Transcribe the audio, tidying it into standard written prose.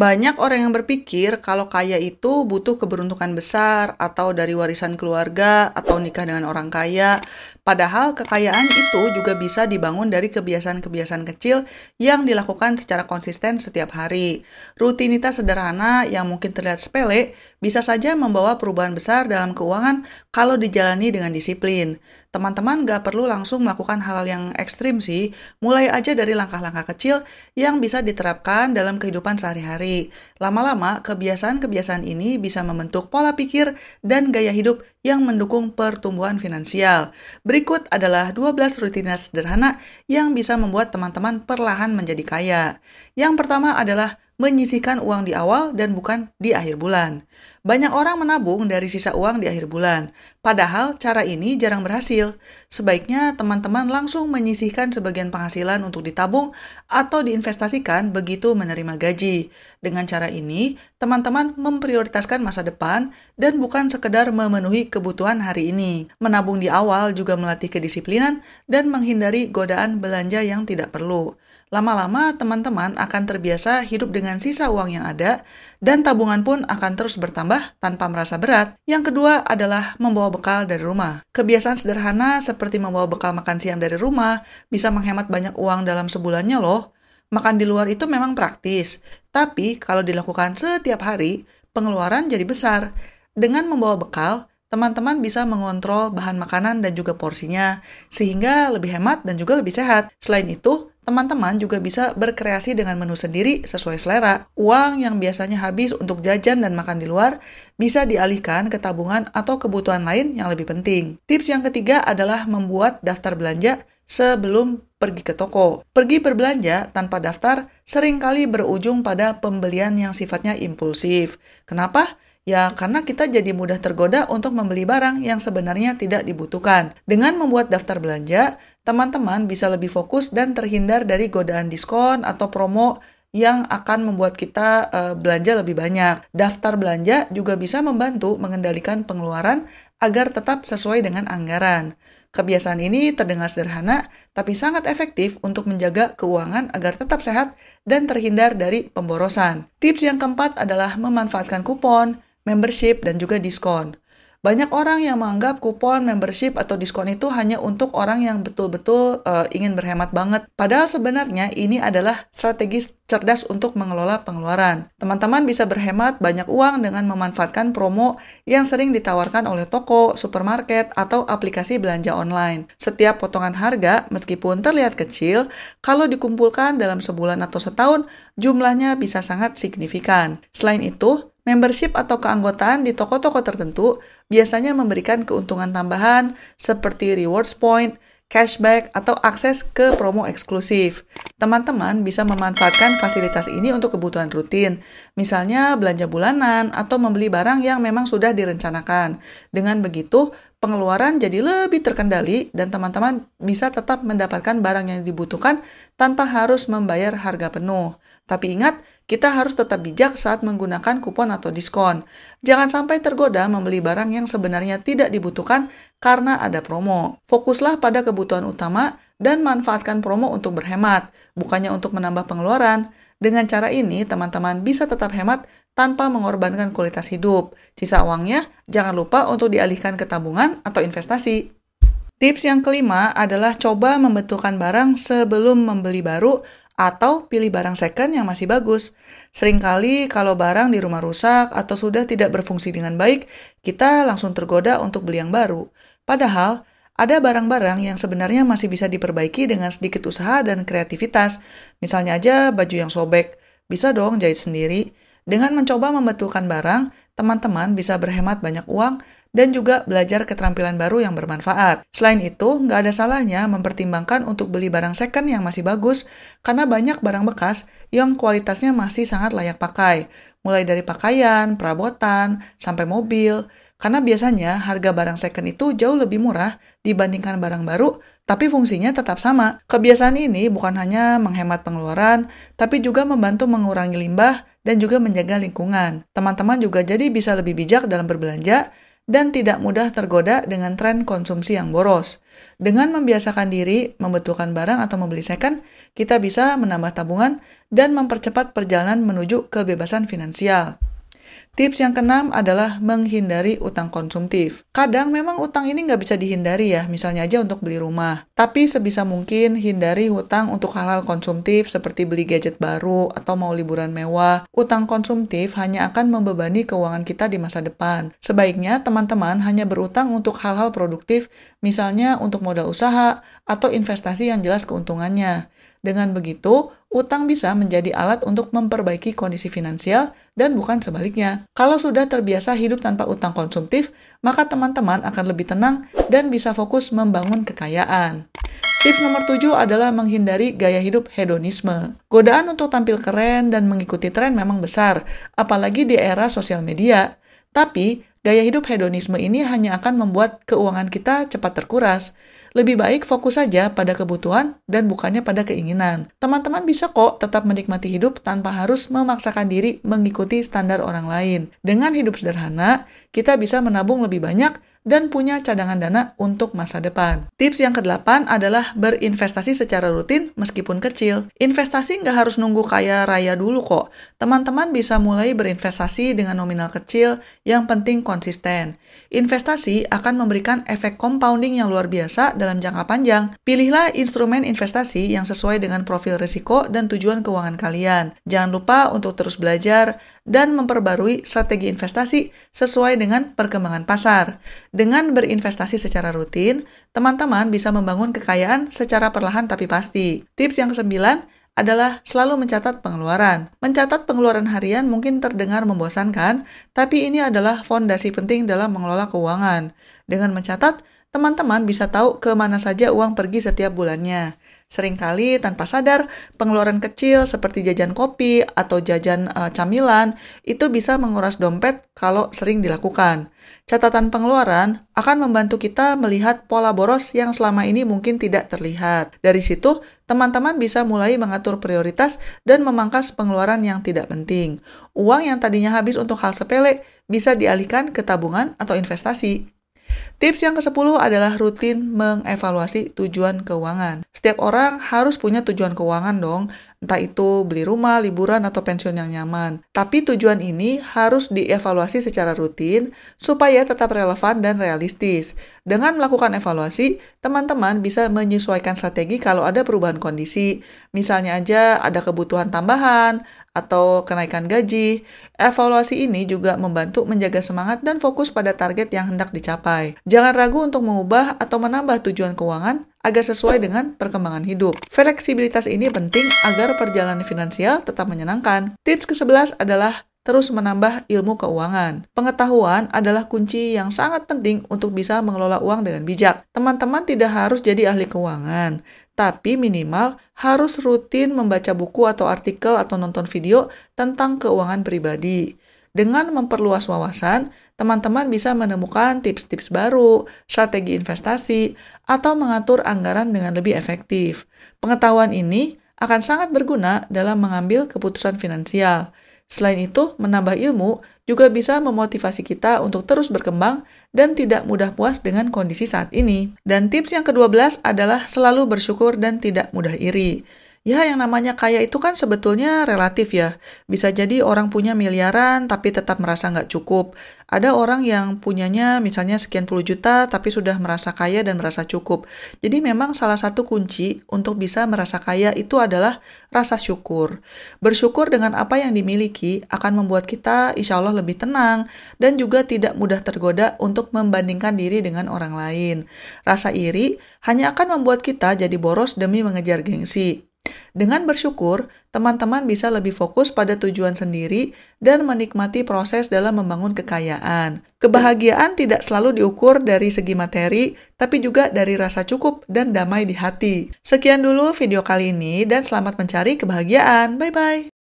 Banyak orang yang berpikir kalau kaya itu butuh keberuntungan besar atau dari warisan keluarga atau nikah dengan orang kaya. Padahal kekayaan itu juga bisa dibangun dari kebiasaan-kebiasaan kecil yang dilakukan secara konsisten setiap hari. Rutinitas sederhana yang mungkin terlihat sepele bisa saja membawa perubahan besar dalam keuangan kalau dijalani dengan disiplin. Teman-teman gak perlu langsung melakukan hal-hal yang ekstrim sih, mulai aja dari langkah-langkah kecil yang bisa diterapkan dalam kehidupan sehari-hari. Lama-lama, kebiasaan-kebiasaan ini bisa membentuk pola pikir dan gaya hidup yang mendukung pertumbuhan finansial. Berikut adalah 12 rutinitas sederhana yang bisa membuat teman-teman perlahan menjadi kaya. Yang pertama adalah menyisihkan uang di awal dan bukan di akhir bulan. Banyak orang menabung dari sisa uang di akhir bulan, padahal cara ini jarang berhasil. Sebaiknya teman-teman langsung menyisihkan sebagian penghasilan untuk ditabung atau diinvestasikan begitu menerima gaji. Dengan cara ini, teman-teman memprioritaskan masa depan dan bukan sekedar memenuhi kebutuhan hari ini. Menabung di awal juga melatih kedisiplinan dan menghindari godaan belanja yang tidak perlu. Lama-lama, teman-teman akan terbiasa hidup dengan sisa uang yang ada, dan tabungan pun akan terus bertambah tanpa merasa berat. Yang kedua adalah membawa bekal dari rumah. Kebiasaan sederhana seperti membawa bekal makan siang dari rumah bisa menghemat banyak uang dalam sebulannya loh. Makan di luar itu memang praktis, tapi kalau dilakukan setiap hari, pengeluaran jadi besar. Dengan membawa bekal, teman-teman bisa mengontrol bahan makanan dan juga porsinya, sehingga lebih hemat dan juga lebih sehat. Selain itu, teman-teman juga bisa berkreasi dengan menu sendiri sesuai selera. Uang yang biasanya habis untuk jajan dan makan di luar bisa dialihkan ke tabungan atau kebutuhan lain yang lebih penting. Tips yang ketiga adalah membuat daftar belanja sebelum pergi ke toko. Pergi berbelanja tanpa daftar seringkali berujung pada pembelian yang sifatnya impulsif. Kenapa? Ya, karena kita jadi mudah tergoda untuk membeli barang yang sebenarnya tidak dibutuhkan. Dengan membuat daftar belanja, teman-teman bisa lebih fokus dan terhindar dari godaan diskon atau promo yang akan membuat kita belanja lebih banyak. Daftar belanja juga bisa membantu mengendalikan pengeluaran agar tetap sesuai dengan anggaran. Kebiasaan ini terdengar sederhana, tapi sangat efektif untuk menjaga keuangan agar tetap sehat dan terhindar dari pemborosan. Tips yang keempat adalah memanfaatkan kupon, membership, dan juga diskon. Banyak orang yang menganggap kupon, membership, atau diskon itu hanya untuk orang yang betul-betul ingin berhemat banget. Padahal sebenarnya ini adalah strategi cerdas untuk mengelola pengeluaran. Teman-teman bisa berhemat banyak uang dengan memanfaatkan promo yang sering ditawarkan oleh toko, supermarket, atau aplikasi belanja online. Setiap potongan harga, meskipun terlihat kecil, kalau dikumpulkan dalam sebulan atau setahun, jumlahnya bisa sangat signifikan. Selain itu, membership atau keanggotaan di toko-toko tertentu biasanya memberikan keuntungan tambahan seperti rewards point, cashback, atau akses ke promo eksklusif. Teman-teman bisa memanfaatkan fasilitas ini untuk kebutuhan rutin, misalnya belanja bulanan atau membeli barang yang memang sudah direncanakan. Dengan begitu, pengeluaran jadi lebih terkendali dan teman-teman bisa tetap mendapatkan barang yang dibutuhkan tanpa harus membayar harga penuh. Tapi ingat, kita harus tetap bijak saat menggunakan kupon atau diskon. Jangan sampai tergoda membeli barang yang sebenarnya tidak dibutuhkan karena ada promo. Fokuslah pada kebutuhan utama dan manfaatkan promo untuk berhemat, bukannya untuk menambah pengeluaran. Dengan cara ini, teman-teman bisa tetap hemat tanpa mengorbankan kualitas hidup. Sisa uangnya jangan lupa untuk dialihkan ke tabungan atau investasi. Tips yang kelima adalah coba membetulkan barang sebelum membeli baru atau pilih barang second yang masih bagus. Seringkali kalau barang di rumah rusak atau sudah tidak berfungsi dengan baik, kita langsung tergoda untuk beli yang baru. Padahal, ada barang-barang yang sebenarnya masih bisa diperbaiki dengan sedikit usaha dan kreativitas. Misalnya aja baju yang sobek, bisa dong jahit sendiri. Dengan mencoba membetulkan barang, teman-teman bisa berhemat banyak uang dan juga belajar keterampilan baru yang bermanfaat. Selain itu, nggak ada salahnya mempertimbangkan untuk beli barang second yang masih bagus, karena banyak barang bekas yang kualitasnya masih sangat layak pakai, mulai dari pakaian, perabotan, sampai mobil. Karena biasanya harga barang second itu jauh lebih murah dibandingkan barang baru, tapi fungsinya tetap sama. Kebiasaan ini bukan hanya menghemat pengeluaran, tapi juga membantu mengurangi limbah dan juga menjaga lingkungan. Teman-teman juga jadi bisa lebih bijak dalam berbelanja dan tidak mudah tergoda dengan tren konsumsi yang boros. Dengan membiasakan diri membetulkan barang atau membeli second, kita bisa menambah tabungan dan mempercepat perjalanan menuju kebebasan finansial. Tips yang keenam adalah menghindari utang konsumtif. Kadang memang utang ini nggak bisa dihindari ya, misalnya aja untuk beli rumah. Tapi sebisa mungkin hindari hutang untuk hal-hal konsumtif seperti beli gadget baru atau mau liburan mewah. Utang konsumtif hanya akan membebani keuangan kita di masa depan. Sebaiknya teman-teman hanya berutang untuk hal-hal produktif, misalnya untuk modal usaha atau investasi yang jelas keuntungannya. Dengan begitu, utang bisa menjadi alat untuk memperbaiki kondisi finansial dan bukan sebaliknya. Kalau sudah terbiasa hidup tanpa utang konsumtif, maka teman-teman akan lebih tenang dan bisa fokus membangun kekayaan. Tips nomor 7 adalah menghindari gaya hidup hedonisme. Godaan untuk tampil keren dan mengikuti tren memang besar, apalagi di era sosial media. Tapi, gaya hidup hedonisme ini hanya akan membuat keuangan kita cepat terkuras. Lebih baik fokus saja pada kebutuhan dan bukannya pada keinginan. Teman-teman bisa kok tetap menikmati hidup tanpa harus memaksakan diri mengikuti standar orang lain. Dengan hidup sederhana, kita bisa menabung lebih banyak dan punya cadangan dana untuk masa depan. Tips yang ke-8 adalah berinvestasi secara rutin meskipun kecil. Investasi nggak harus nunggu kaya raya dulu kok. Teman-teman bisa mulai berinvestasi dengan nominal kecil, yang penting konsisten. Investasi akan memberikan efek compounding yang luar biasa dalam jangka panjang. Pilihlah instrumen investasi yang sesuai dengan profil risiko dan tujuan keuangan kalian. Jangan lupa untuk terus belajar dan memperbarui strategi investasi sesuai dengan perkembangan pasar. Dengan berinvestasi secara rutin, teman-teman bisa membangun kekayaan secara perlahan tapi pasti. Tips yang ke-9 adalah selalu mencatat pengeluaran. Mencatat pengeluaran harian mungkin terdengar membosankan, tapi ini adalah fondasi penting dalam mengelola keuangan. Dengan mencatat, teman-teman bisa tahu ke mana saja uang pergi setiap bulannya. Seringkali tanpa sadar, pengeluaran kecil seperti jajan kopi atau jajan camilan itu bisa menguras dompet kalau sering dilakukan. Catatan pengeluaran akan membantu kita melihat pola boros yang selama ini mungkin tidak terlihat. Dari situ, teman-teman bisa mulai mengatur prioritas dan memangkas pengeluaran yang tidak penting. Uang yang tadinya habis untuk hal sepele bisa dialihkan ke tabungan atau investasi. Tips yang ke-10 adalah rutin mengevaluasi tujuan keuangan. Setiap orang harus punya tujuan keuangan dong, entah itu beli rumah, liburan, atau pensiun yang nyaman. Tapi tujuan ini harus dievaluasi secara rutin supaya tetap relevan dan realistis. Dengan melakukan evaluasi, teman-teman bisa menyesuaikan strategi kalau ada perubahan kondisi. Misalnya aja ada kebutuhan tambahan, atau kenaikan gaji. Evaluasi ini juga membantu menjaga semangat dan fokus pada target yang hendak dicapai. Jangan ragu untuk mengubah atau menambah tujuan keuangan agar sesuai dengan perkembangan hidup. Fleksibilitas ini penting agar perjalanan finansial tetap menyenangkan. Tips ke-11 adalah terus menambah ilmu keuangan. Pengetahuan adalah kunci yang sangat penting untuk bisa mengelola uang dengan bijak. Teman-teman tidak harus jadi ahli keuangan, tapi minimal harus rutin membaca buku atau artikel atau nonton video tentang keuangan pribadi. Dengan memperluas wawasan, teman-teman bisa menemukan tips-tips baru, strategi investasi, atau mengatur anggaran dengan lebih efektif. Pengetahuan ini akan sangat berguna dalam mengambil keputusan finansial. Selain itu, menambah ilmu juga bisa memotivasi kita untuk terus berkembang dan tidak mudah puas dengan kondisi saat ini. Dan tips yang ke-12 adalah selalu bersyukur dan tidak mudah iri. Ya, yang namanya kaya itu kan sebetulnya relatif ya. Bisa jadi orang punya miliaran tapi tetap merasa nggak cukup. Ada orang yang punyanya misalnya sekian puluh juta tapi sudah merasa kaya dan merasa cukup. Jadi memang salah satu kunci untuk bisa merasa kaya itu adalah rasa syukur. Bersyukur dengan apa yang dimiliki akan membuat kita insya Allah lebih tenang dan juga tidak mudah tergoda untuk membandingkan diri dengan orang lain. Rasa iri hanya akan membuat kita jadi boros demi mengejar gengsi. Dengan bersyukur, teman-teman bisa lebih fokus pada tujuan sendiri dan menikmati proses dalam membangun kekayaan. Kebahagiaan tidak selalu diukur dari segi materi, tapi juga dari rasa cukup dan damai di hati. Sekian dulu video kali ini dan selamat mencari kebahagiaan. Bye-bye!